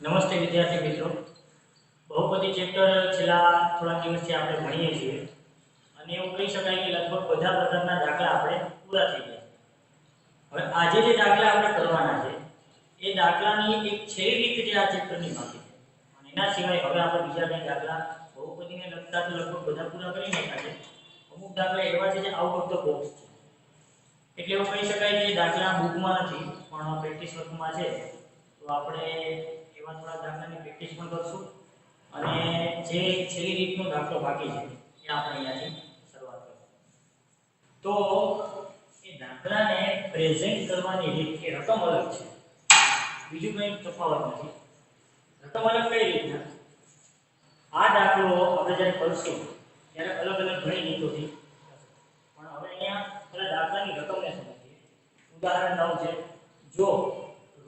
નમસ્તે વિદ્યાર્થી મિત્રો, બહુપદી ચેપ્ટર છેલ્લા થોડા દિવસથી આપણે ભણીએ છીએ અને એવું કહી શકાય કે લગભગ બધા પ્રકારના દાખલા આપણે પૂરા થઈ ગયા. હવે આજે જે દાખલા આપણે કરવાના છે એ દાખલાની એક છેલ્લી રીત જે આ ચેપ્ટરની બાકી છે અને એના સિવાય હવે આપણે બીજા કંઈ દાખલા બહુપદીને લગતા તો લગભગ બધા પૂરા કરી નાખ્યા છે. અમુક દાખલા એવા છે જે આઉટ ઓફ ધ બોક્સ છે, એટલે એવું કહી શકાય કે દાખલા બુકમાં નથી પણ પ્રેક્ટિસ વર્કમાં છે. તો આપણે એવા થોડા દાખલાની પ્રેક્ટિસ પણ કરશું અને જે છેલ્લી રીતનો દાખલો બાકી છે એ આપણે અહીંયાથી શરૂઆત કરીશું. તો એ દાખલાને પ્રેઝન્ટ કરવાની રીત કે રકમ અલગ છે, બીજું કંઈ તફાવત નથી. રકમ અલગ કઈ રીતના? આ દાખલો આપણે જ્યારે કરશું ત્યારે અલગ અલગ ઘણી રીતોથી પણ હવે અહીંયા પેલા દાખલાની રકમને સમજીએ. ઉદાહરણ 9 છે, જો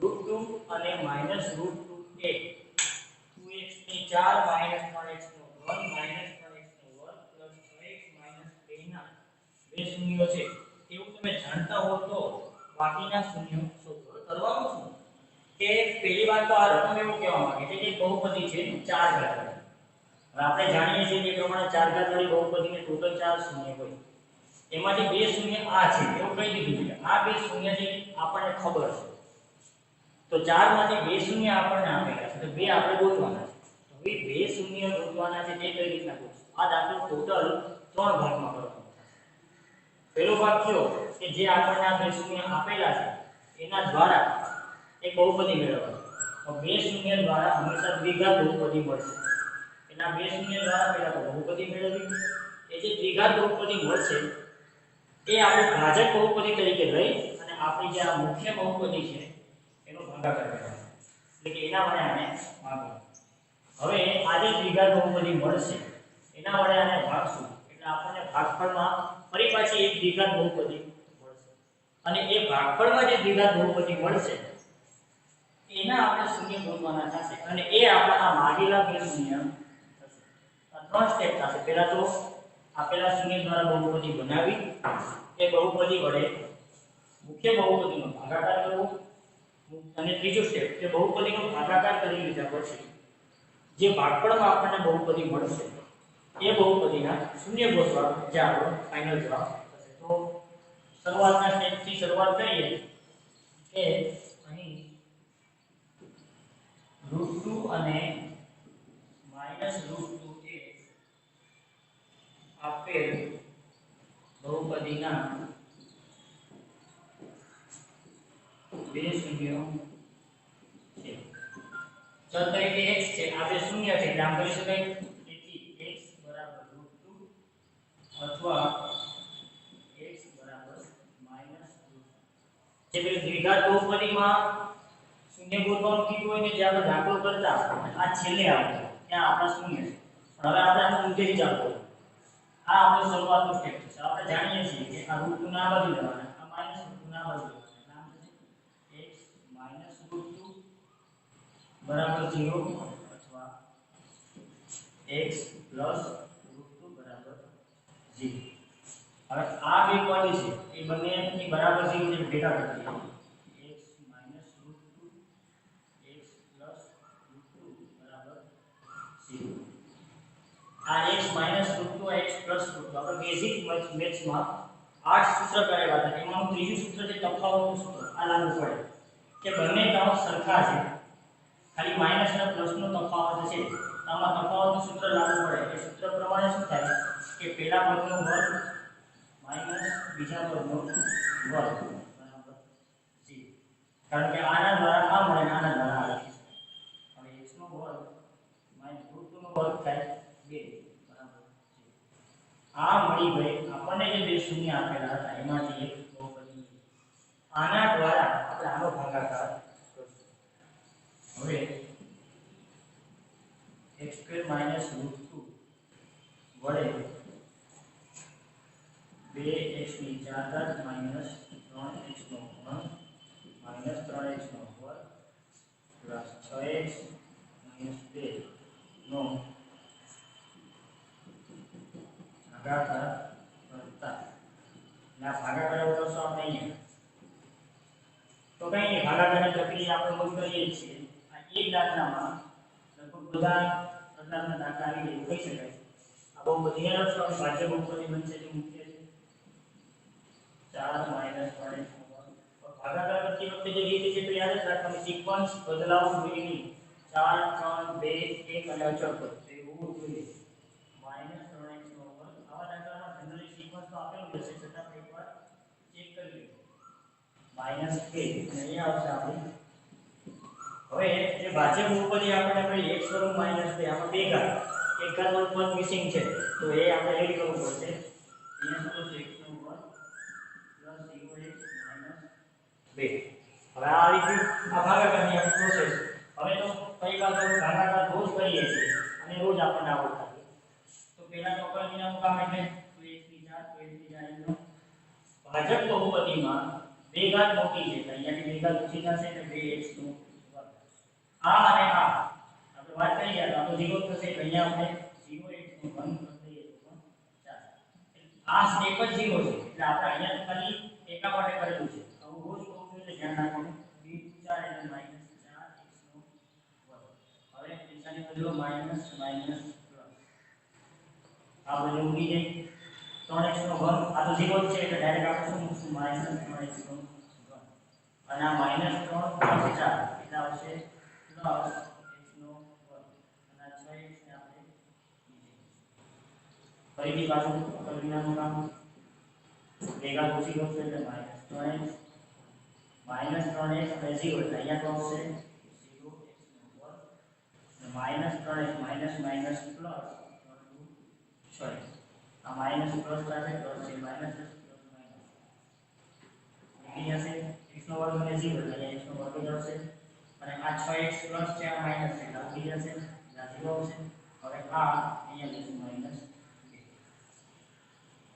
√2 અને -√2 એ 2x ની 4 3x નો 1 3x નો વર્ગ 6x 2 ના બે શૂન્યો છે એવું તમે જાણતા હો તો બાકીના શૂન્યો શોધો. કરવાનું શું કે પહેલી વાત તો આ રકમ એવું કહેવા માંગે છે કે બહુપદી છે 4 ઘાત. હવે આપણે જાણીએ છીએ કે પ્રમાણે 4 ઘાત વાળી બહુપદીને ટોટલ 4 શૂન્ય હોય, એમાંથી બે શૂન્ય આ છે એવું કહી દીધું છે. આ બે શૂન્ય છે આપણને ખબર છે, તો 4 માંથી બે શૂન્ય આપણને આપેલા છે, તો બે આપણે ગોતવાના છે. તો હવે બે શૂન્ય ગોતવાના છે તે કઈ રીતના ગોતશું? આ દાખલો ટોટલ 3 ભાગમાં કરવાનો છે. પહેલો ભાગ કયો કે જે આપણને આ બે શૂન્ય આપેલા છે એના દ્વારા એક બહુપદી મેળવવાની. તો બે શૂન્ય દ્વારા હંમેશા દ્વિઘાત બહુપદી મળશે. એના બે શૂન્ય દ્વારા પહેલા તો બહુપદી મેળવવી, એ જે દ્વિઘાત બહુપદી મળશે એ આપણે ભાજક બહુપદી તરીકે લઈ અને આપણી જે આ મુખ્ય બહુપદી છે એનો ભાગાકાર કરવાનો, એટલે કે એના વડે આને ભાગવું. હવે આ જે દ્વિઘાત બહુપદી મળશે એના વડે આને ભાગશું એટલે આપણને ભાગફળમાં ફરી પાછી એક દ્વિઘાત બહુપદી મળશે અને એ ભાગફળમાં જે દ્વિઘાત બહુપદી મળશે એના આપણે શૂન્ય ગોતવાના થશે અને એ આપણા માગેલા બે શૂન્ય થશે. આ ત્રણ સ્ટેપ થશે. પહેલા તો આપેલા શૂન્ય દ્વારા બહુપદી બનાવી એ બહુપદી વડે મુખ્ય બહુપદીનો ભાગાકાર કરવો અને ત્રીજો સ્ટેપ કે બહુપદીનો ભાગાકાર કરી લીધા પછી જે ભાગફળમાં આપણને બહુપદી મળશે એ બહુપદીના શૂન્ય ગોતવા, જે આપણો ફાઇનલ જવાબ થશે. તો શરૂઆતના સ્ટેપથી શરૂઆત કરીએ કે અહીં √2 અને -√2 એ આપેલ બહુપદીના બે શૂન્યો છે. ચલ તરીકે x છે, આ બે શૂન્ય છે એટલે આમ કરી શકાય. તેથી x √2 અથવા x -√2. જે પેલી દ્વિઘાત બહુપદીમાં શૂન્ય ગોતવાનું કીધું હોય ને જે આપણે દાખલો કરતા આ છેલ્લે આવે ત્યાં આપણા શૂન્ય છે, પણ હવે આપણે આનું ઊંધેથી ચાલુ કરીએ. આ આપણો શરૂઆતનો સ્ટેપ છે. આપણે જાણીએ છીએ કે આ √2 ના બાજુ લેવાના, આ -√2 ના બાજુ લેવાના. નામ છે x -√2 બરાબર 0 અથવા x +√2 બરાબર 0. હવે આ બે પદ છે એ બંનેની બરાબર 0 ને ભેગા કરી દઈએ. x -√2 x +√2 બરાબર 0. આ x -√2 x +√2 આપણે બેઝિક મેથ્સમાં 8 સૂત્ર કરેલા હતા. એમાં ત્રીજું સૂત્ર છે તફાવતનું સૂત્ર. આ લાગુ પડે કે બંને ટર્મ સરખા છે, ખાલી માઈનસ અને પ્લસનો તફાવત છે. આમાં તફાવતનું સૂત્ર લાગુ પડે. એ સૂત્ર પ્રમાણે શું થાય કે પહેલા પદનો વર્ગ માઈનસ બીજા પદનો વર્ગ બરાબર 0. કારણ કે આના દ્વારા આ મળે અને આના દ્વારા આ લખી શકાય. હવે x નો વર્ગ -√2 નો વર્ગ થાય 2 બરાબર 0. આ મળી ગઈ આપણને જે બે શૂન્ય આપેલા હતા એમાંથી એક બહુપદી. આના દ્વારા આપણે આનો ભાગાકાર કરશું. હવે x² - √2 વડે 2x ની 4 ઘાત -3x નો ઘન -3x નો વર્ગ 6x - 2 નો ભાગાકાર કરતા. ના ભાગાકાર કરશો આપણે અહીંયા તો કઈ નહીં, ભાગાકારની પ્રક્રિયા આપણે રોજ કરીએ છીએ. આ એક એક દાખલામાં લગભગ બધા પ્રકારના દાખલા આવી જાય કહી શકાય. આ બહુ બધી યાદ રાખશો, આપણે ભાજ્ય બહુપદી બનશે જે મુખ્ય છે 4 માઈનસ 3 ભાગાકાર કરતી વખતે જે રીત છે તો યાદ જ રાખવાની, સિક્વન્સ બદલાવવું જોઈએ નહીં. 4 3 2 1 અને અચળ પદ તે હોવું જોઈએ. -3x નો વર્ગ આવા દાખલામાં જનરલી સિક્વન્સ તો આપેલું હશે છતાં આપણે એકવાર ચેક કરી લઈએ. -2 અને અહીંયા આવશે આપણી હવે જે ભાજ્ય બહુપદી આપણે મળી x વર્ગ માઈનસ 2 આમાં બે ઘાત એક ઘાતનું પદ મિસિંગ છે તો એ આપણે એડ કરવું પડશે. અહીંયા શું છે x નો વર્ગ પ્લસ 0x માઈનસ 2. હવે આ આવી ગયું આ ભાગાકારની આપણી પ્રોસેસ. હવે તો કઈ વાત ભાગાકાર રોજ કરીએ છીએ અને રોજ આપણને આવડતા છે. તો પહેલા તો અકલનીનું કામ એટલે 2x ની 4 નો ભાજક બહુપદીમાં બે ઘાત મોટી છે તો અહીંયાથી બે ઘાત ઓછી થશે એટલે 2x નો વર્ગ. આ અને આ આપણે વાત કરી ગયા તો 0 થશે એટલે અહીંયા આપણે 0x નો વર્ગ કરી દઈએ તો પણ ચાલે. આ સ્ટેપ જ 0 છે એટલે આપણે અહીંયા ખાલી એકા માટે કરેલું છે. આવું રોજ કહું છું એટલે ધ્યાન રાખવાનું. b 4 એટલે -4x નો વર્ગ. હવે નિશાની બદલો માઈનસ માઈનસ પ્લસ. આ બધું ઉડી જાય 3x નો વર્ગ આ તો 0 જ છે એટલે ડાયરેક્ટ આપણે શું મૂકશું -3x નો વર્ગ. અને આ -3 + 4 એટલે આવશે +x નો વર્ગ. અને આ 6x ને આપણે ફરીથી પાછું અકલનીનું કામ ભેગા ઓછી કરશું એટલે -3x અને 0 એટલે અહીંયા તો આવશે 0x નો વર્ગ અને -3x માઈનસ માઈનસ પ્લસ 6. આ માઈનસ પ્લસ સાથે પ્લસ છે માઈનસ પ્લસ માઈનસ નીકળી જશે. x નો વર્ગ અને 0 એટલે x નો વર્ગ જ આવશે અને આ 6x પ્લસ છે આ માઈનસ છે એટલે ઉડી જશે એટલે 0 આવશે. હવે આ અહીંયા લઈશું -2.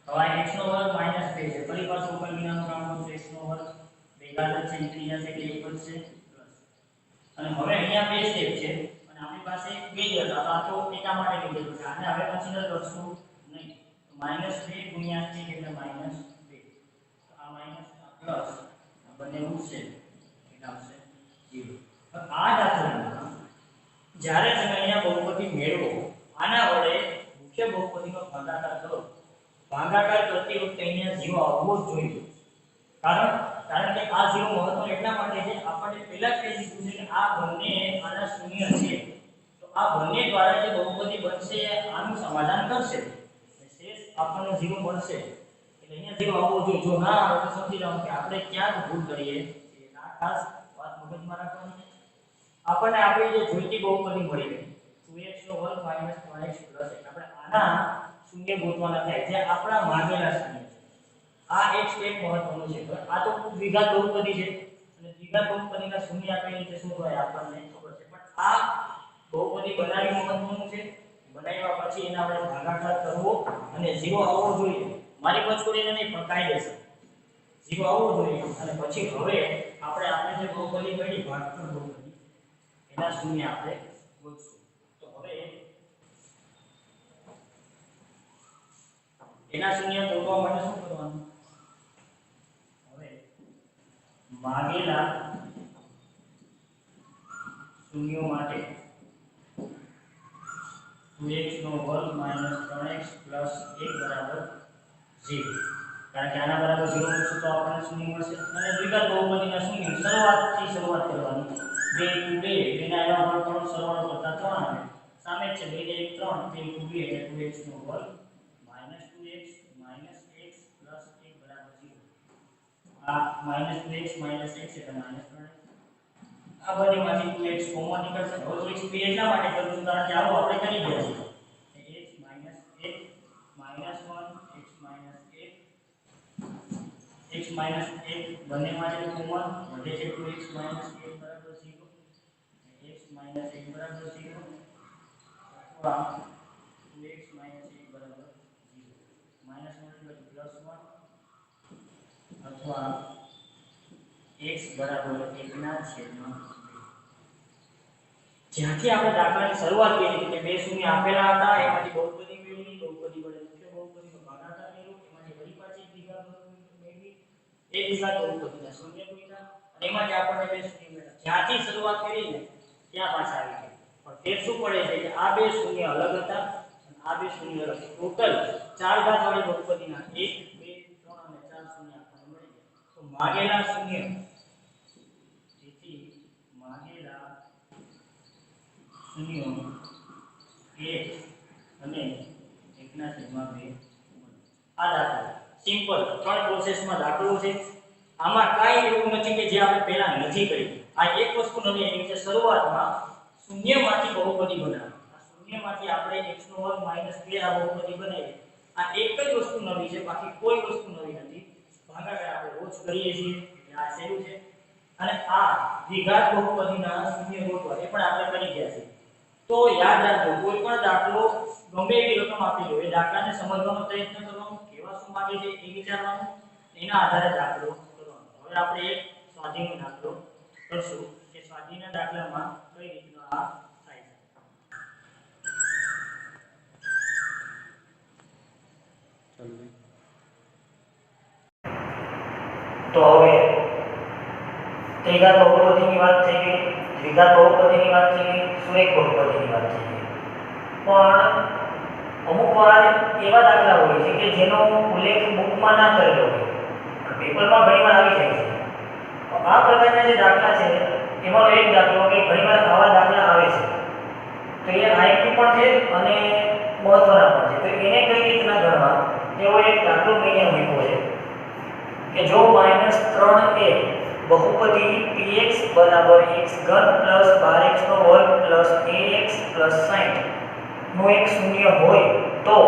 હવે x નો વર્ગ -2 છે ફરી પાછું અકલનીનું કામ કરશું. x નો વર્ગ બે ઘાત છે નીકળી જશે એટલે 1 જ છે પ્લસ. અને હવે અહીંયા બે સ્ટેપ છે અને આપણી પાસે બે જ હતા આ તો એકા માટે લીધેલું છે આને હવે કન્સિડર કરશું નહીં. -2 ગુણ્યા 1 એટલે -2. તો આ માઈનસ આ પ્લસ આ બંને ઉડશે એટલે આવશે 0. આ દાખલામાં જ્યારે તમે અહીંયા બહુપદી મેળવો આના વડે મુખ્ય બહુપદીનો ભાગાકાર કરો. ભાગાકાર કરતી વખતે અહીંયા 0 આવવો જ જોઈએ. કારણ કે આ 0 મહત્વનું એટલા માટે છે આપણે પહેલા જ કહી દીધું છે કે આ બંને આના શૂન્ય છે તો આ બંને દ્વારા જે બહુપદી બનશે આનું સમાધાન કરશે. શેષ આપણને 0 મળશે એટલે અહીંયા 0 આવવો જોઈએ. જો ના આવે તો સમજી જાઓ કે આપણે ક્યાં ભૂલ કરીએ છીએ. આ ખાસ વાત મગજમાં રાખવાની. આપણને આપણી જે જોઈતી બહુપદી મળી ગઈ 2x નો વર્ગ -3x પ્લસ 1 આપણે આના શૂન્ય ગોતવાના થાય જે આપણા માંગેલા શૂન્ય છે. આ એક સ્ટેપ મહત્વનું છે. આ તો દ્વિઘાત બહુપદી છે અને દ્વિઘાત બહુપદીના શૂન્ય આપેલી રીતે શું થાય આપણને ખબર છે પણ આ બહુપદી બનાવી મહત્વનું છે. બનાવ્યા પછી એના આપણે ભાગાકાર કરવો અને 0 આવવો જોઈએ. મારી મજબૂરીને નહીં પણ કાયદેસર 0 આવવો જોઈએ અને પછી હવે આપણે જે બહુપદી મળી ભાગાકાર બહુપદી એના શૂન્ય આપણે ગોતશું. તો હવે એના શૂન્ય ગોતવા માટે શું કરવાનું? હવે માગેલા શૂન્યો માટે 2x નો વર્ગ -3x પ્લસ 1 બરાબર 0. કારણ કે આના બરાબર 0 મૂકશું તો આપણને શૂન્ય મળશે. અને દ્વિઘાત બહુપદીના શૂન્ય શરૂઆત કરવાની. 2 * 2 એના એવા પર 3 સરવાળો કરતા 3 આવે. સામે છે 2 ને 1 3 2 * 2 એટલે 2x નો વર્ગ -2x - x પ્લસ 1 બરાબર 0. આ -2x - x એટલે -3x. આ બંનેમાંથી 2x કોમન નીકળશે. હવે 2x બે એટલા માટે કરું છું કારણ કે આવું આપણે કરી ગયા છીએ. x - 1 x - 1 બંનેમાંથી કોમન વધે છે 2x - 1 બરાબર 0. x - 1 બરાબર 0 અથવા 2x - 1 બરાબર 0. -1 + +1 અથવા x બરાબર 1 ના છેદમાં 2. જ્યાંથી આપણે દાખલાની શરૂઆત કરી કે બે શૂન્ય આપેલા હતા એમાંથી બહુપદી મેળવી બહુપદી વડે મુખ્ય બહુપદીનો ભાગાકાર કર્યો એમાંથી વળી પાછી દ્વિઘાત મેળવી એક દ્વિઘાત બહુપદીના શૂન્ય ગોત્યા અને એમાંથી આપણને બે શૂન્ય મળ્યા. જ્યાંથી શરૂઆત કરી ને ત્યાં પાછા આવી ગયા. પણ ફેર શું પડે છે કે આ બે શૂન્ય અલગ હતા અને આ બે શૂન્ય અલગ. ટોટલ 4 ઘાત વાળી બહુપદીના 1 2 3 અને 4 શૂન્ય આપણને મળી ગયા. તો માગેલા શૂન્ય, તેથી માગેલા શૂન્ય 1 અને 1/2. આ દાખલો સિમ્પલ 3 પ્રોસેસમાં દાખલો છે. આમાં કાંઈ એવું નથી કે જે આપણે પહેલા નથી કરી. આ એક વસ્તુ નવી આવી છે. શરૂઆતમાં શૂન્યમાંથી બહુપદી બનાવી. આ શૂન્યમાંથી આપણે x2 2 આ બહુપદી બનાવી. આ એક જ વસ્તુ નવી છે, બાકી કોઈ વસ્તુ નવી નથી. ભાગાકાર આપણે રોજ કરીએ છીએ એટલે આ સહેલું છે. અને આ દ્વિઘાત બહુપદીના શૂન્ય ગોઠવા એ પણ આપણે કરી ગયા છે. તો યાદ રાખજો, કોઈ પણ દાખલો ગમે એવી રકમ આપી દો, એ દાખલાને સમજવાનો પ્રયત્ન કરવાનો, કેવા શું માંગે છે એ વિચારવાનું, એના આધારે દાખલો કરવાનો. હવે આપણે એક સ્વાધીનનો દાખલો કરશું કે સ્વાધીનના દાખલામાં કઈ રીતનો આ થાય છે. તો હવે ત્રિઘાત બહુપદીની વાત થઈ ગઈ, દ્વિઘાત બહુપદીની વાત થઈ ગઈ, સુરેખ બહુપદીની વાત થઈ ગઈ. પણ અમુક વાર એવા દાખલા હોય છે કે જેનો ઉલ્લેખ બુકમાં ના કરેલો હોય, પેપરમાં ઘણીવાર આવી જાય છે. તો આ પ્રકારના જે દાખલા છે એમાંનો એક દાખલો કે ઘણીવાર આવા દાખલા આવે છે, તો એ આઈક્યુ પણ છે અને મહત્વના પણ છે. તો એને કઈ રીતના ગણવા, એવો એક દાખલો અહીંયા મૂક્યો છે કે જો -3a બહુપદી px = x3 + 12x² + ax + 60 નો એક શૂન્ય હોય તો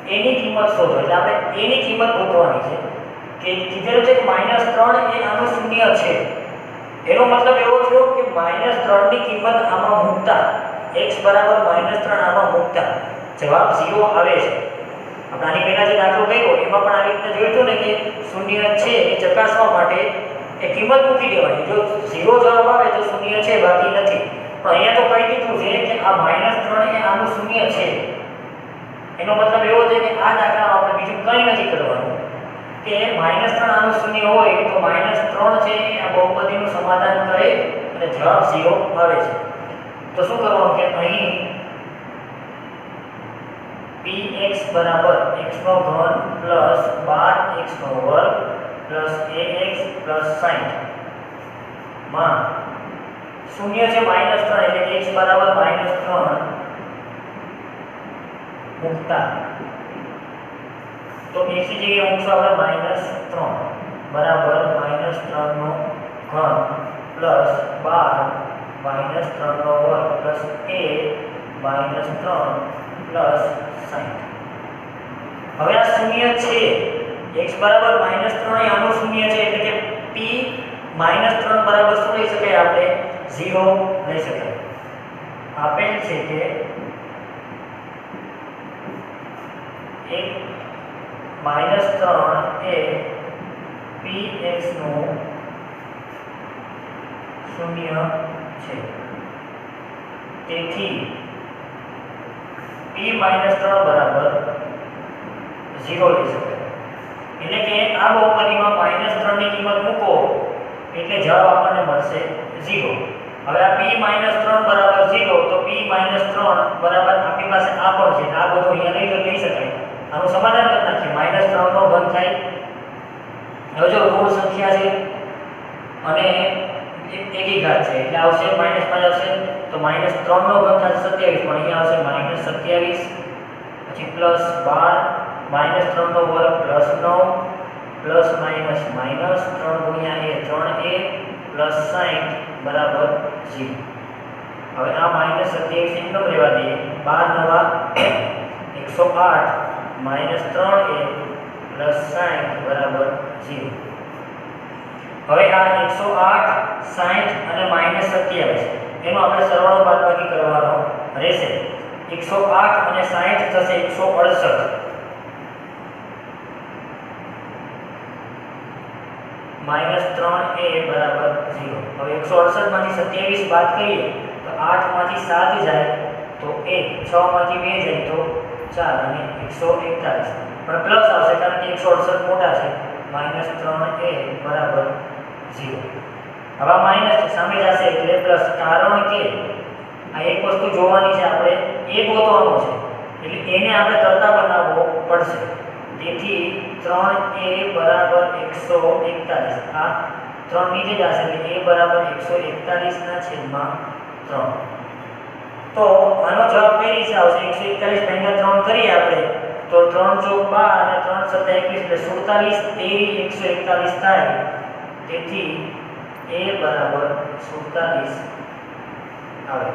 એની કિંમત શોધો. એટલે આપણે એની કિંમત ગોતવાની છે કે કીધેલું છે કે -3 એ આનો શૂન્ય છે. એનો મતલબ એવો થયો કે -3 ની કિંમત આમાં મૂકતા, x = -3 આમાં મૂકતા જવાબ 0 આવે છે. આપણે આની પહેલા જે દાખલો કર્યો એમાં પણ આવી રીતે જોયું ને કે શૂન્ય છે એ ચકાસવા માટે એ કિંમત મૂકી દેવાની. જો 0 જવાબ આવે તો શૂન્ય છે, બાકી નથી. પણ અહીંયા તો કહી દીધું છે કે આ -3 એ આનું શૂન્ય છે. એનો મતલબ એવો છે કે આ દાખલામાં આપણે બીજું કંઈ નથી કરવાનું કે -3 આનું શૂન્ય હોય તો -3 છે એ આ બહુપદીનું સમાધાન કરે અને જવાબ 0 આવે છે. તો શું કરવાનું કે અહીં px = x3 + 12x² + ax + 60 માં શૂન્ય છે -3 એટલે કે x = -3 મૂકતા, તો x ની જગ્યાએ મૂકશું આપણે -3 બરાબર -3 નો ઘન પ્લસ 12 -3 નો વર્ગ પ્લસ a -3 પ્લસ 60. હવે આ શૂન્ય છે, x બરાબર -3 એ આનું શૂન્ય છે એટલે કે p -3 બરાબર શું લઈ શકાય આપણે 0 લઈ શકાય. આપેલ છે કે -3 એ px નું શૂન્ય છે. તેથી p -3 બરાબર 0 લઈ શકાય. એટલે કે આ બહુપદીમાં -3 ની કિંમત મૂકો એટલે જવાબ આપણને મળશે 0. હવે આ p -3 બરાબર 0, તો p -3 બરાબર આપણી પાસે આ પણ છે, આ બધું અહીંયા લઈ શકાય. આનું સમાધાન કરી નાખીએ. -3 નો ઘન થાય. હવે જો ઋણ સંખ્યા છે અને એકી ઘાત છે એટલે આવશે માઈનસમાં જ આવશે, તો -3 નો ઘન થાય 27, પણ અહીંયા આવશે -27 પછી પ્લસ 12 -3 નો વર્ગ પ્લસ 9 પ્લસ માઈનસ માઈનસ 3 ગુણ્યા a 3a પ્લસ 60 બરાબર 0. હવે આ -27 એકદમ રહેવા દઈએ. 12 નવા 108 -3a પ્લસ 60 બરાબર 0. હવે આ 108 60 અને -27 એનો આપણે સરવાળો બાદબાકી કરવાનો રહેશે. 108 અને 60 થશે 168 -3a બરાબર 0. હવે 168 માંથી 27 બાદ કરીએ તો 8 માંથી 7 જાય તો 1, 6 માંથી 2 જાય તો 4 અને 141 પણ પ્લસ આવશે કારણ કે 168 મોટા છે. -3a બરાબર 0. હવે માઈનસ છે સામે જશે એટલે પ્લસ, કારણ કે આ એક વસ્તુ જોવાની છે આપણે, એ ગોતવાનો છે એટલે એને આપણે કરતા બનાવવો પડશે. તેથી 3a બરાબર 141. આ 3 નીચે જશે એટલે a બરાબર 141 ના છેદમાં 3. તો આનો જવાબ કઈ રીતે આવશે? 141 ભાગ્યા 3 કરીએ આપણે તો 3 ચોક 12 અને 3 સત્તા 21 એટલે 47 તેરી 141 થાય. તેથી a બરાબર 47 આવે.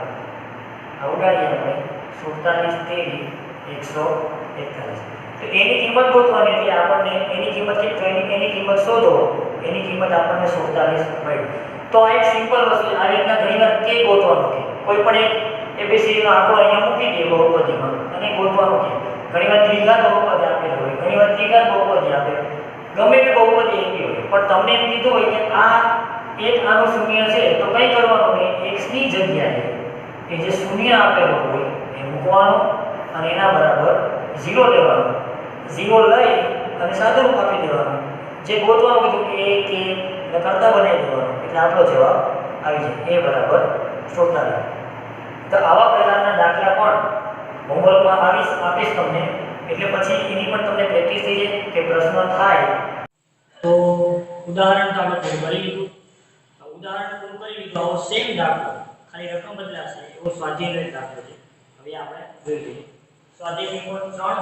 આ ઉડાડીએ આપણે 47 તેરી 141. તો એની કિંમત ગોતવાની હતી આપણને. એની કિંમત કેટલી? એની કિંમત શોધો. એની કિંમત આપણને 47 મળી. તો આ એક સિમ્પલ વસ્તુ. આ રીતના ઘણીવાર કે ગોતવાનું કે કોઈ પણ એક એબીસીડી નો આંકડો અહીંયા મૂકી દે બહુપદીમાં અને ગોતવાનું કે ઘણીવાર દ્વિઘાત બહુપદી આપેલું હોય, ઘણીવાર ત્રિઘાત બહુપદી આપે, ગમે તે બહુપદી આપી હોય, પણ તમને એમ કીધું હોય કે આ એક આનું શૂન્ય છે તો કઈ કરવાનું નહીં, x ની જગ્યાએ કે જે શૂન્ય આપેલો હોય એ મૂકવાનો અને એના બરાબર 0 લેવાનો. 0 લઈ અને સાદુરૂપ આપી દેવાનું. જે ગોતવાનું કીધું કે a કે ને કરતા બનાવી દેવાનું એટલે આપણો જવાબ આવી જાય a બરાબર 47. તો આવા પ્રકારના દાખલા પણ હોમવર્કમાં આપીશ તમને, એટલે પછી એની પણ તમને પ્રેક્ટિસ થઈ જાય કે પ્રશ્ન થાય તો ઉદાહરણ તો આપણે કરી લીધું. ઉદાહરણ પૂરું કરી લીધું. આવો સેમ દાખલો ખાલી રકમ બદલાશે એવો સ્વાધ્યાયનો દાખલો છે. હવે આપણે જોઈ લઈએ. સ્વાધ્યાય નંબર 3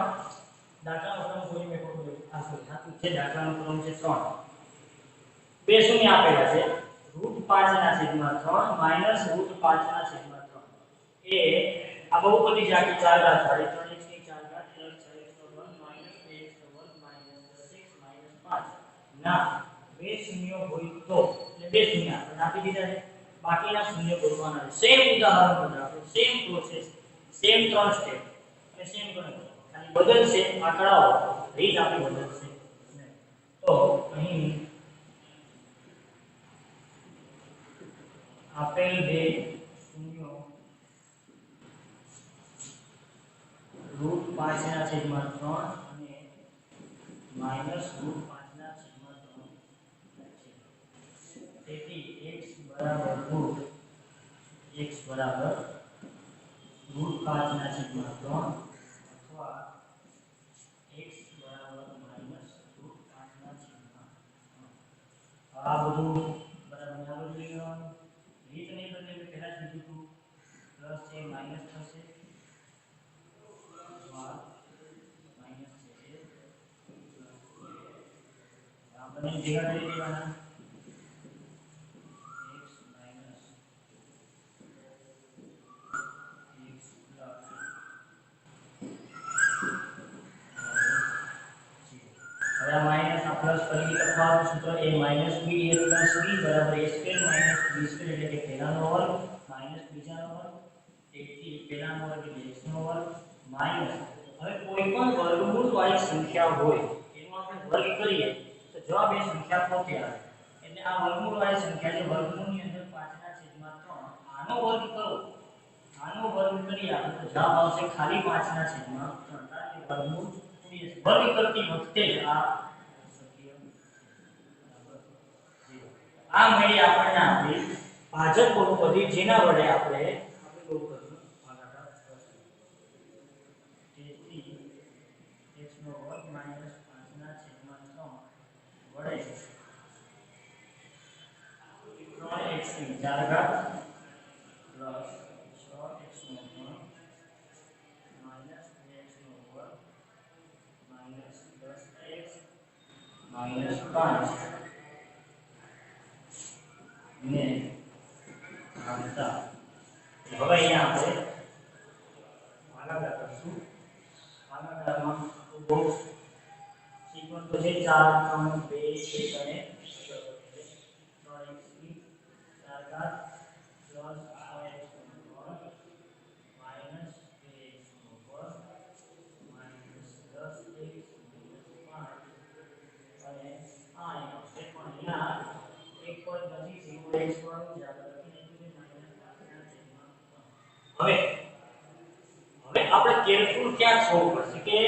દાખલાનો ક્રમ કોઈ મેં કોઈ સાચું છે. દાખલાનો ક્રમ છે 3. બે શૂન્ય આપેલા છે √5/3 -√5/3 એ આ બહુપદી છે આખી 4 ઘાત વાળી 3x ની 4 ઘાત + 6x² - 2x² - 10x - 5 ના બે શૂન્ય હોય તો, એટલે બે શૂન્ય આપણે આપી દીધા છે, બાકીના શૂન્ય ગોતવાના છે. સેમ ઉદાહરણ પર આપણે સેમ પ્રોસેસ, સેમ 3 સ્ટેપ અને સેમ ગણતરી, ખાલી બદલશે આંકડાઓ, રીત આપણી બદલશે નહીં. તો અહીં આપેલ બે શૂન્યો √5/3 અને -√5/3 છે. તેથી x બરાબર √5/3 અથવા x બરાબર -√5/3. આ બધું બરાબર આ બધું લેવાનું. રીત નહીં બદલે મેં પહેલા જ કીધું હતું, પ્લસ છે માઈનસ થશે, માઈનસ છે આપણે ભેગા કરી દેવાના. x માઈનસ x પ્લસ હવે આ માઈનસ આ પ્લસ ફરીથી લખવાનું સૂત્ર a - b a + b બરાબર a² - b² એટલે કે પહેલાનો વર્ગ માઈનસ બીજાનો વર્ગ. તેથી પહેલાનો વર્ગ એટલે x નો વર્ગ માઈનસ, હવે કોઈ પણ વર્ગમૂળ વાળી સંખ્યા હોય એનો આપણે વર્ગ કરીએ તો જવાબ એ સંખ્યા પોતે આવે. એટલે આ વર્ગમૂળ વાળી સંખ્યા છે, વર્ગમૂળની અંદર 5/3 આનો વર્ગ કરો, આનો વર્ગ કરીએ આપણે તો જવાબ આવશે ખાલી 5/3. કારણ કે વર્ગમૂળ વર્ગ કરતી વખતે આ શક્ય છે. આ મળી આપણને આપણી ભાજક બહુપદી જેના વડે આપણે આપણી બહુપદીનો ભાગાકાર કરશું. તેથી x નો વર્ગ - 5/3 વડે 3x ની 4 ઘાત પ્લસ 6x નો વર્ગ માઈનસ 2x નો વર્ગ માઈનસ 10x માઈનસ 5 ને આવતા. હવે અહીંયા આપણે ભાગાકાર કરશું. ભાગાકારમાં બોક્સ સિક્વન્સ તો છે 4 3 2 1 અને 3x ની 4 ઘાત પ્લસ 6x નો વર્ગ માઈનસ 2x નો વર્ગ માઈનસ 10x માઈનસ 5 અને આ આવશે પણ અહીંયા એક પદ નથી, સિંગલ x વાળું જ આપણે લખી નાખ્યું છે -5/3. હવે આપણે કેરફુલ ક્યાં થવું પડશે કે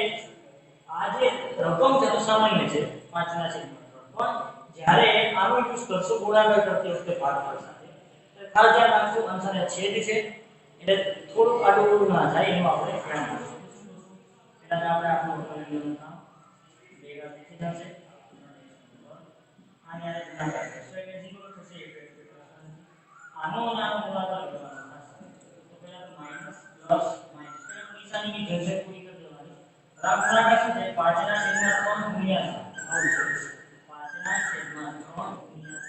આ જે રકમ છે તો સામાન્ય છે 5/3, પણ જ્યારે આનો યુઝ કરશો ગુણાકાર કરતી વખતે ભાગફળ સાથે તો ખાસ ધ્યાન રાખજો અંશને છેદ છે એટલે થોડું આડું ના જાય એનું આપણે ધ્યાન રાખવું. પહેલા આપણે આપણું પરિણામ કામ ભેગા થઈ જશે આને ગુણાકાર કરશો એટલે 0 થશે આનો નાનો ગુણાકાર કરવાનો તો પહેલા તો માઈનસ પ્લસ માઈનસ નિશાનીની ઝંઝટ પૂરી કરી દેવાની. આ ગુણાકાર શું છે 5 ના છેદમાં 3 ગુણ્યા 9 છે 5 ના છેદમાં 3 ગુણ્યા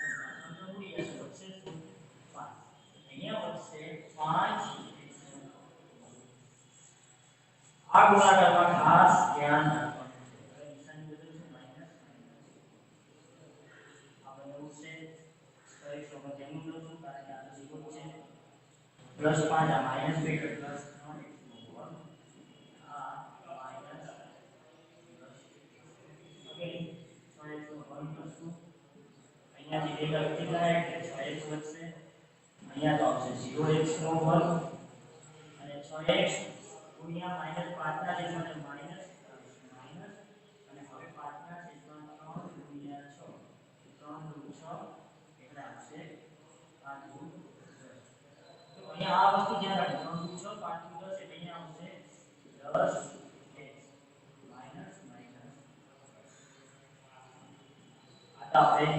3 ગુણ્યા વચ્ચે 5 અહીંયા વચ્ચે 5 આ ગુણાકારમાં ખાસ ધ્યાન રાખવાનું છે. નિશાની બદલશું માઈનસ આપણે એવું છે કરીશું પણ તેનું લખું કારણ કે આ તો 0 છે પ્લસ 5 આ માઈનસ 2 પ્લસ 3 આ માઈનસ ઓકે 6x નો 1 કરશું અહીંયાથી ભેગા વધી જાય એટલે 6x વધશે અહીંયા તો આવશે 0x નો 1 અને 6x ગુણ્યા માઈનસ 5 ના છેદમાં માઈનસ માઈનસ અને હવે 5 ના છેદમાં 3 ગુણ્યા 6 3 દુ 6 એટલે આવશે 5 દુ 10. તો અહીંયા આ વસ્તુ ધ્યાન રાખો 3 દુ 6 5 દુ 10 એટલે અહીંયા આવશે 10x માઈનસ માઈનસ આ આપણે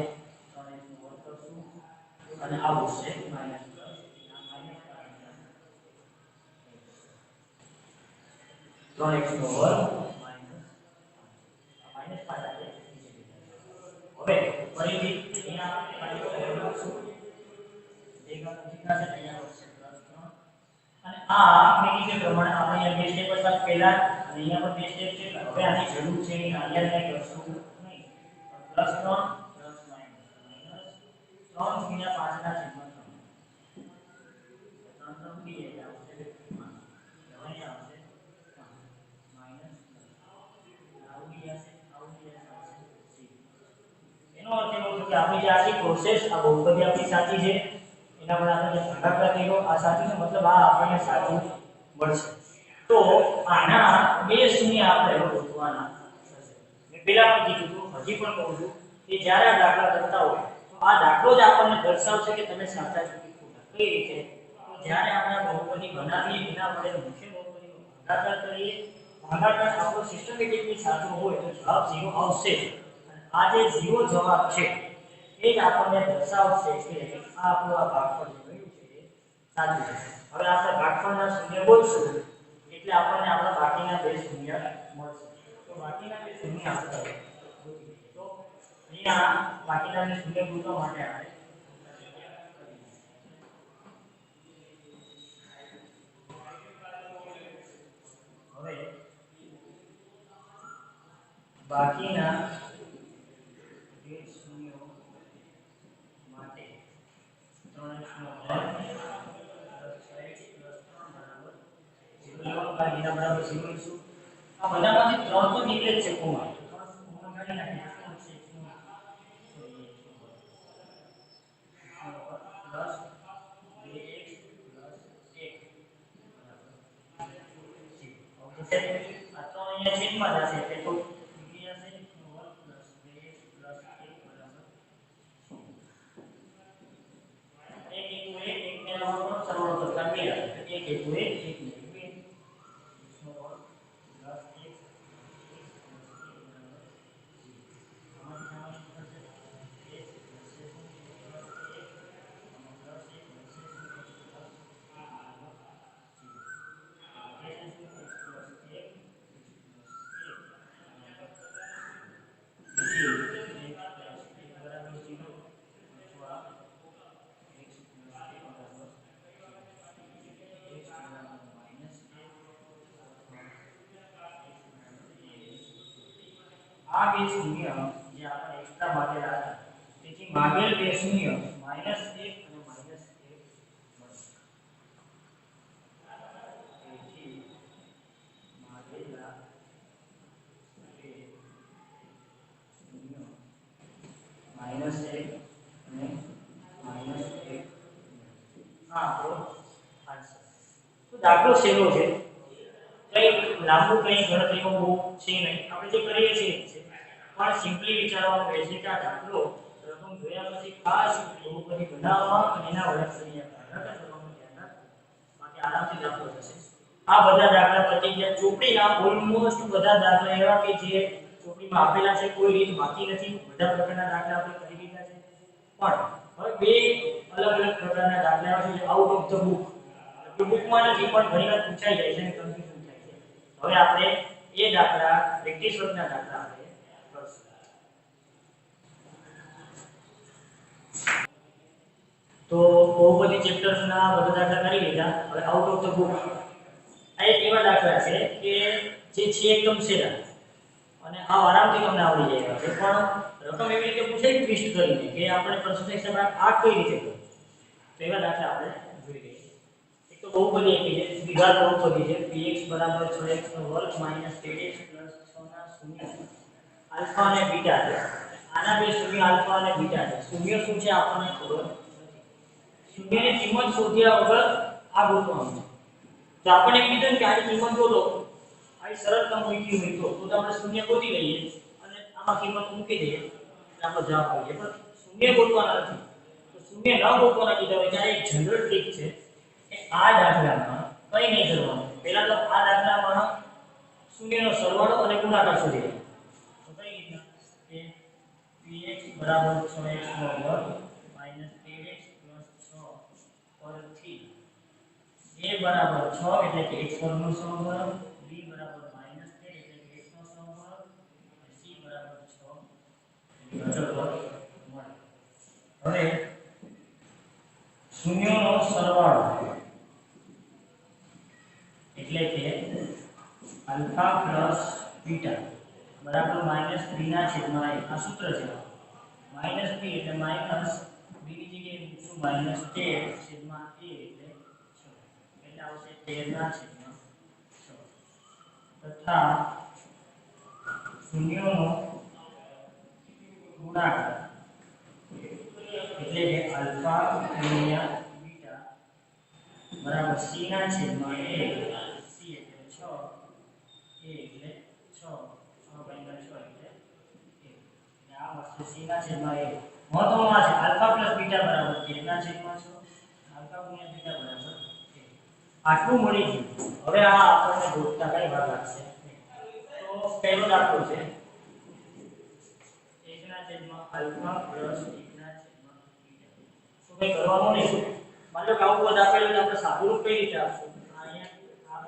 3x નો વર્ગ કરશું અને આવું છે માઈનસ પ્લસ આ માઈનસ 3x નો વર્ગ માઈનસ 5 આવે નીચે હવે ફરીથી અહીંયા ફરીથી લખશું ભેગા થતા છે અહીંયા વધશે પ્લસ 3 અને આ મેં કીધું પ્રમાણે આપણે અહીંયા બે સ્ટેપ હતા પહેલા અને અહીંયા પણ બે સ્ટેપ છે હવે આની જરૂર છે કે અહીંયા કંઈ કરશું નહીં પ્લસ 3 પ્લસ માઈનસ 3 ગુણ્યા 5 ના છેદમાં 3 3 ઉડી જાય આવશે 5 હવે આવશે એનો અર્થ એવો છે કે આપણી જે આખી પ્રોસેસ આ બહુપદી આપણી સાચી છે એના પર આપણે જે ભાગાકાર કર્યો આ સાચું છે મતલબ આ આપણને સાચું મળશે. તો આના બે શૂન્ય આપણે શોધવાના થશે. મેં પહેલા પણ કીધું હતું હજી પણ કહું છું કે જ્યારે આ દાખલા કરતા હોય તો આ દાખલો જ આપણને દર્શાવશે કે તમે સાચા છો કે ખોટા. કઈ રીતે? તો જ્યારે આપણે બહુપદી બનાવીએ એના વડે મુખ્ય બહુપદીનો ભાગાકાર કરીએ ભાગાકાર આપણો સિસ્ટમેટિકલી સાચો હોય તો જવાબ 0 આવશે. આ જે 0 જવાબ છે એ જ આપણને દર્શાવશે કે આ આપણો આ ભાગફળ જે મળ્યું છે એ સાચું છે. હવે આપણે ભાગફળના શૂન્ય બોલશું એટલે આપણને આપણા બાકીના બે શૂન્ય મળશે. તો બાકીના બે શૂન્ય આપણે તો અહીંયા બાકીના બે શૂન્ય ગોતવા માટે આપણે હવે બાકીના બે શૂન્યો માટે 3x નો વર્ગ + 6x + 3 બરાબર 0 બાકીના બરાબર 0 લઈશું. આ બધામાંથી 3 તો નીકળે જ છે કોમા 3 કોમા કાઢી નાખીએ આ તો અહીંયા છેદમાં જશે એટલે તો નીકળી જશે 1 + 2 + 1 એક ને લખવાનો સરળ કરતા 2 આવે એક એક 2 એક ને 2 નો વર્ગ + 1 આ બે શૂન્ય જે આપણે એક્સ્ટ્રા માંગેલા હતા તેથી માંગેલ બે શૂન્ય -1 અને -1 મળશે. તેથી માંગેલા બે શૂન્ય -1 અને -1 આ આપણો આન્સર. તો દાખલો સહેલો છે કઈ લાંબુ કઈ ગણતરીઓ બહુ છે નહીં આપણે જે કરીએ છીએ પણ સિમ્પલી વિચારવાનું રહે છે કે આ દાખલો રકમ જોયા પછી ખાસ બહુપદી બનાવવા અને એના વડે કરી આપવા નકર રકમનું ધ્યાન રાખવું બાકી આરામથી દાખલો થશે આ બધા દાખલા પતી ગયા ચોપડીના ઓલમોસ્ટ બધા દાખલા એવા કે જે ચોપડીમાં આપેલા છે કોઈ રીત બાકી નથી બધા પ્રકારના દાખલા આપણે કરી લીધા છે પણ હવે બે અલગ અલગ પ્રકારના દાખલા આવે છે આઉટ ઓફ ધ બુક કે બુકમાં નથી પણ ઘણીવાર પૂછાઈ જાય છે અને કન્ફ્યુઝન થાય છે હવે આપણે એ દાખલા પ્રેક્ટિસ વર્ગના દાખલા આપણે કરશું તો બહુપદી ચેપ્ટર્સના બધા દાખલા કરી લીધા હવે આઉટ ઓફ ધ બુક આ એક એવા દાખલા છે કે જે છે એકદમ સેરા અને આ આરામથી તમને આવડી જાય છે પણ રકમ એવી રીતે પૂછાય ટ્વિસ્ટ કરીને કે આપણે પ્રશ્ન હિસાબે આ કઈ રીતે કરવું તો એવા દાખલા આપણે જોઈ લઈએ એક તો બહુપદી આપી છે દ્વિઘાત બહુપદી છે px = 6x² - 10x + 6 ના શૂન્ય આલ્ફા અને બીટા છે આના બે શૂન્ય આલ્ફા અને બીટા છે શૂન્ય શું છે આપણને ખબર નથી શૂન્યની કિંમત શોધ્યા વગર આ ગોતવાનું છે તો આપણે એમ કીધું કે આની કિંમત શોધો આવી સરળતા મૂકી હોય તો આપણે શૂન્ય ગોતી લઈએ અને આમાં કિંમત મૂકી દઈએ એટલે આપણો જવાબ આવી જાય પણ શૂન્ય ગોતવાના નથી તો શૂન્ય ન ગોતવાના કીધા હોય ત્યારે એક જનરલ ટ્રીક છે કે આ દાખલામાં કંઈ નહીં કરવાનું પહેલા તો આ દાખલામાં શૂન્યનો સરવાળો અને ગુણાકાર શોધી લો તો કઈ રીતના કે px = 6x² - 13x + 6 પરથી a = 6 એટલે કે x² નો સમઘન b = -13 એટલે કે x નો સમઘન અને c = 6 એટલે અચળ વર્ગ મળે હવે શૂન્યનો સરવાળો એટલે કે આલ્ફા પ્લસ બીટા બરાબર -3 ના છેદમાં a આ સૂત્ર છે -3 એટલે માઈનસ b ની જગ્યાએ મૂકશું -13 છેદમાં a એટલે 6 એટલે આવશે 13 ના છેદમાં 6 તથા શૂન્યનો ગુણાકાર એટલે કે આલ્ફા ગુણ્યા બીટા બરાબર c ના છેદમાં a c એટલે 6 a એટલે 6 6 × 6 એટલે 1 આ વસ્તુ c ના છેદમાં a મહત્વનું આ છે આલ્ફા પ્લસ બીટા બરાબર 13 ના છેદમાં 6 આલ્ફા ગુણ્યા બીટા બરાબર 1 આટલું મળી ગયું હવે આ આપણને ગોતતા કઈ વાર લાગશે તો પહેલો દાખલો છે 1 ના છેદમાં આલ્ફા પ્લસ 1 ના છેદમાં બીટા તો કઈ કરવાનું નહીં માનો કે આવું પદ આપેલું છે આપણે સાદું રૂપ કઈ રીતે આપશું અહીંયા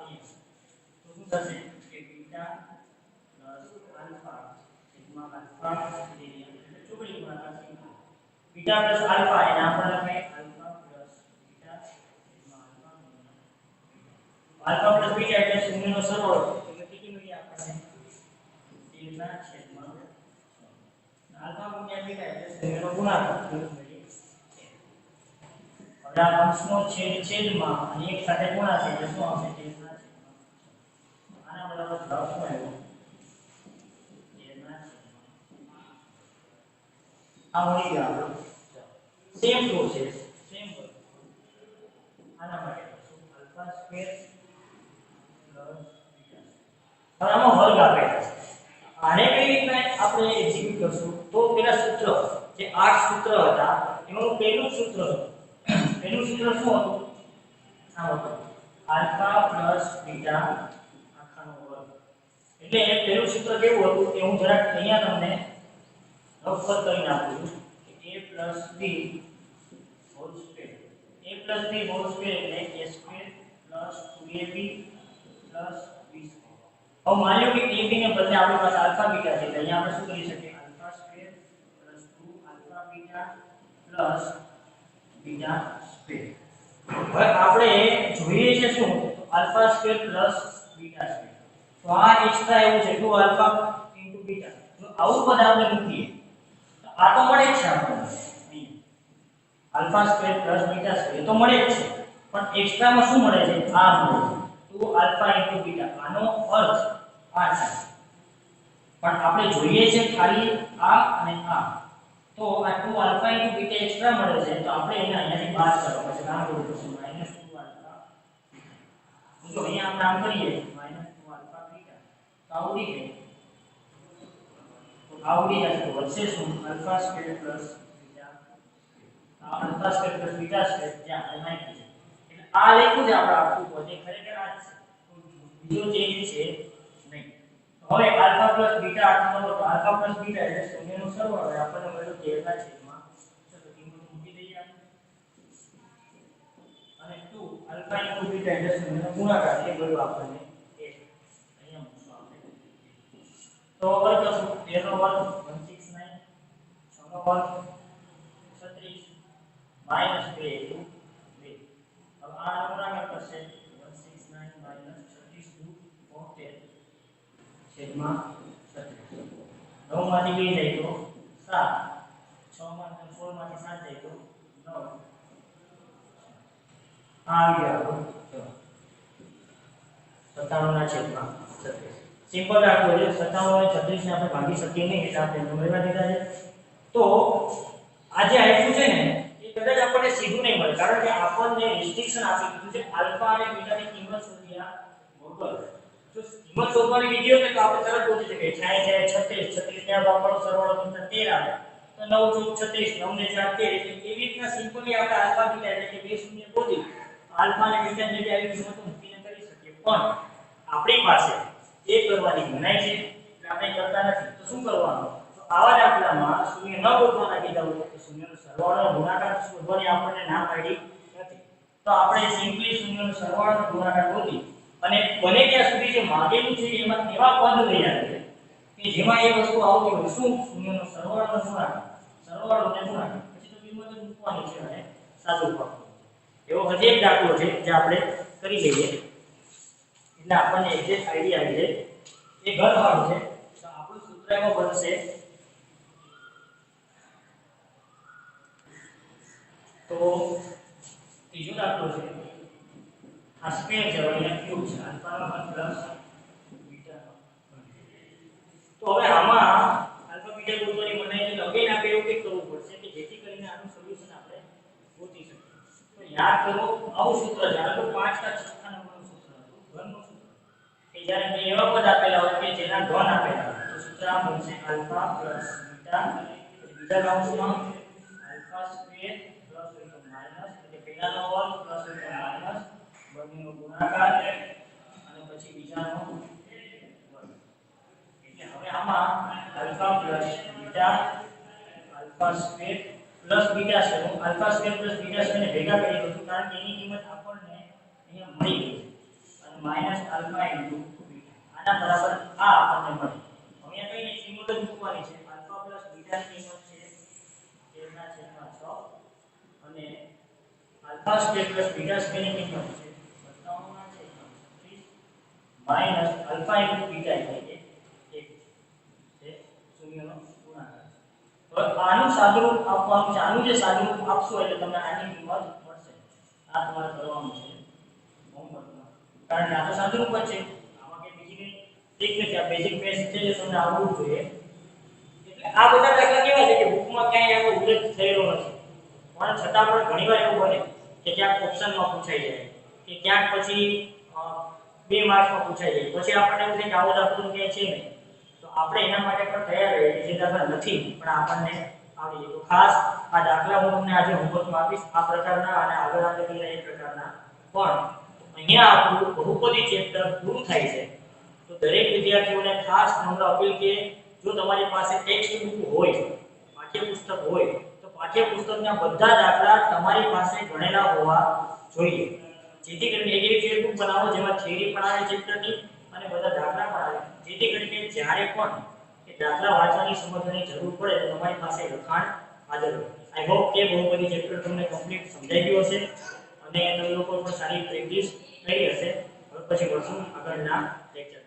તો શું થશે કે બીટા પ્લસ આલ્ફા છેદમાં આલ્ફા એટલે ચોગડી ગુણાકાર બીટા પ્લસ આલ્ફા એને આપણે લખાય આલ્ફા પ્લસ બીટા છેદમાં આલ્ફા પ્લસ બીટા એટલે શૂન્યનો સરવાળો એટલે કેટલી મળી આપણને 13 ના છેદમાં 6 આલ્ફા ગુણ્યા બીટા એટલે શૂન્યનો ગુણાકાર હવે આ અંશનો છેદમાં અને એક સાથે ગુણાશે એટલે શું આવશે 13 ના છેદમાં 6 આના બરાબર જવાબ શું આવ્યો 13 ના છેદમાં આ મળી ગયો આપણો સેમ પ્રોસેસ સેમ વર્ક આના માટે આલ્ફા સ્ક્વેર પ્લસ બીટા હવે આમાં વર્ગ આપેલા છે આને કઈ રીતના આપણે એક્ઝિક્યુટ કરશું તો પેલા સૂત્ર જે 8 સૂત્ર હતા એનું પહેલું સૂત્ર પહેલું સૂત્ર શું હતું આ હતું આલ્ફા પ્લસ બીટા આખાનો વર્ગ એટલે પહેલું સૂત્ર કેવું હતું કે હું જરાક અહીંયા તમને રફ કરીને આપું છું કે a + b whole square a + b whole square એટલે a² + 2ab + b². હવે માની લો કે ab ને બદલે આપણી પાસે આલ્ફા બીટા છે એટલે અહીંયા આપણે શું કરી શકીએ આલ્ફા² + 2 આલ્ફા બીટા + બીટા સ્ક્વેર. હવે આપણે જોઈએ છે શું તો alpha square plus beta square તો આ એક્સ્ટ્રા એવું છે 2 આલ્ફા * બીટા જો આવું પદ આપણે મૂકીએ તો આ તો મળે જ છે આપણને અહીંયા alpha square plus beta square તો મળે જ છે પણ એક્સ્ટ્રામાં શું મળે છે આ મળે છે 2 આલ્ફા * બીટા આનો અર્થ આ છે પણ આપણે જોઈએ છે ખાલી આ અને આ તો આ 2 આલ્ફા * બીટા એક્સ્ટ્રા મળે છે તો આપણે એને અહીંયાથી બાદ કરવા પડશે કામ કરવું પડશે -2 આલ્ફા જો અહીંયા આપણે આમ કરીએ -2 આલ્ફા બીટા તો આવડી ગયું તો આવડી જશે તો વધશે શું alpha square plus beta alpha square plus beta square જે આપણે નાખ્યું છે એટલે આ લખ્યું છે આપણે આખું પદ એ ખરેખર આ જ છે બીજો ચેન્જ છે નહીં હવે આલ્ફા પ્લસ બીટા આટલો તો આલ્ફા પ્લસ બીટા એટલે શૂન્યનો સરવાળો આપણને મળ્યો 13 ના છેદમાં ચલો કિંમત મૂકી દઈએ અને 2 આલ્ફા ઇન્ટુ બીટા એટલે શૂન્યનો ગુણાકાર એ મળ્યો આપણને 1 અહીંયા મૂકશું આપણે તો વર્ગ કરશું 13 નો વર્ગ 169 6 નો વર્ગ 36 માઈનસ 2 2 હવે આ ગુણાકાર કરશે 169 માઈનસ 36 2 છેદમાં 36 9 માંથી 2 જાય તો 7 6 માંથી 16 માંથી 7 જાય તો 9 આ આવી ગયો 57 ના છેદમાં 36 સિમ્પલ રાખવું છે 57 અને 36 ને આપણે ભાગી શકીએ નહીં એટલે આપણે નંબરમાં દીધા છે તો આ જે આપ્યું છે ને એ કદાચ આપણને સીધું નહીં મળે કારણ કે આપણને રિસ્ટ્રિક્શન આપી દીધું છે આલ્ફા અને બીટાની કિંમત શોધ્યા વગર જો કિંમત શોધવાની વિધિ હોય તો આપણે તરત ગોતી શકીએ 66 36 ને ભાગવાનો સરવાળો કરતા 13 આવે તો 9 * 36 9 ને 4 13 એટલે એવી રીતના સિમ્પલી આપણે આલ્ફા બીટા એટલે કે બે શૂન્ય ગોતી આલ્ફા અને બીટા ની આવી કિંમતો મૂકીને કરી શકીએ પણ આપણી પાસે એ કરવાની મનાઈ છે એટલે આપણે કરતા નથી તો શું કરવાનું તો આવા દાખલામાં શૂન્ય ન ગોતવાના કીધા હોય તો શૂન્યનો સરવાળો ગુણાકાર શોધવાની આપણને ના પાડી નથી તો આપણે સિમ્પલી શૂન્યનો સરવાળો ગુણાકાર ગોતી અને બને ત્યાં સુધી જે માંગેલું છે એમાં એવા પદ લઈ આવે કે જેમાં એ વસ્તુ આવતી હોય શું શૂન્યનો સરવાળો ગુણાકાર સરવાળો અને ગુણાકાર પછી તો કિંમત જ મૂકવાની છે અને સાદું પાડવું એવો હજી એક દાખલો છે જે આપણે કરી લઈએ એટલે આપણને એક્ઝેક્ટ આઈડિયા આવી જાય એ ઘરવાળું છે તો આપણું સૂત્ર એમાં બનશે તો ત્રીજો દાખલો છે આ સ્ક્વેર છે અને ક્યુબ છે આલ્ફાનો ઘન પ્લસ બીટાનો તો હવે આમાં આલ્ફા બીટા ગોતવાની મનાઈ છે તો હવે આપણે એવું કંઈક કરવું પડશે કે જેથી કરીને આનું સોલ્યુશન આપણે ગોતી શકીએ તો યાદ કરો આવું સૂત્ર છે આ તો 5 ના 6 નંબરનું સૂત્ર હતું ઘનનું સૂત્ર કે જ્યારે બે એવા પદ આપેલા હોય કે જેના ઘન આપેલા હોય તો સૂત્ર આ બનશે આલ્ફા પ્લસ બીટા બીજા કાઉન્સમાં આલ્ફા સ્ક્વેર પ્લસ માઈનસ એટલે પહેલાનો વર્ગ પ્લસ માઈનસ બંનેનો ગુણાકાર અને પછી બીજાનો વર્ગ એટલે હવે આમાં alpha plus beta alpha square plus beta છે હું આલ્ફા સ્ક્વેર પ્લસ બીટા છે ને ભેગા કરી દઉં છું કારણ કે એની કિંમત આપણને અહીંયા મળી ગઈ અને માઈનસ આલ્ફા ઇન્ટુ બીટા આના બરાબર આ આપણને મળી હવે અહીંયા કઈ કિંમત જ મૂકવાની છે આલ્ફા પ્લસ બીટા ની કિંમત છે 13 ના છેદમાં 6 અને alpha square plus beta square ની કિંમત છે 57 ના છેદમાં 36 માઈનસ આલ્ફા ઇન્ટુ બીટા એટલે કે 1 છે શૂન્યનો ગુણાકાર હવે આનું સાદુરૂપ આપવાનું છે આનું જે સાદુરૂપ આપશો એટલે તમને આની કિંમત મળશે આ તમારે કરવાનું છે હોમવર્કમાં કારણ કે આ તો સાદુરૂપ જ છે આમાં કે બીજી કઈ ટ્રીક નથી આ બેઝિક બેઝ છે જે તમને આવડવું જોઈએ એટલે આ બધા દાખલા કેવા છે કે બુકમાં ક્યાંય આનો ઉલ્લેખ થયેલો નથી પણ છતાં પણ ઘણીવાર એવું બને કે ક્યાંક ઓપ્શનમાં પૂછાઈ જાય કે ક્યાંક પછી 2 માર્ક્સમાં પૂછાઈ જાય પછી આપણને એવું થાય કે આવો દાખલો ક્યાંય છે નહીં તો આપણે એના માટે પણ તૈયાર રહીએ કે જે દાખલા નથી પણ આપણને આવડી જાય તો ખાસ આ દાખલા હું તમને આજે હોમવર્કમાં આપીશ આ પ્રકારના અને આગળ આપણે કહીએ એ પ્રકારના પણ અહીંયા આપણું બહુપદી ચેપ્ટર પૂરું થાય છે તો દરેક વિદ્યાર્થીઓને ખાસ નમ્ર અપીલ કે જો તમારી પાસે ટેક્સ્ટ બુક હોય પાઠ્યપુસ્તક હોય તો પાઠ્યપુસ્તકના બધા દાખલા તમારી પાસે ગણેલા હોવા જોઈએ જેથી કરીને એક એવી ફેરબુક બનાવો જેમાં થિયરી પણ આવે ચેપ્ટરની અને બધા દાખલા પણ આવે જેથી કરીને જ્યારે પણ એ દાખલા વાંચવાની સમજવાની જરૂર પડે તો તમારી પાસે લખાણ હાજર હોય આઈ હોપ કે બહુપદી ચેપ્ટર તમને કમ્પ્લીટ સમજાઈ ગયું હશે અને તમે લોકો પણ સારી પ્રેક્ટિસ કરી હશે હવે પછી મળશું આગળના લેક્ચર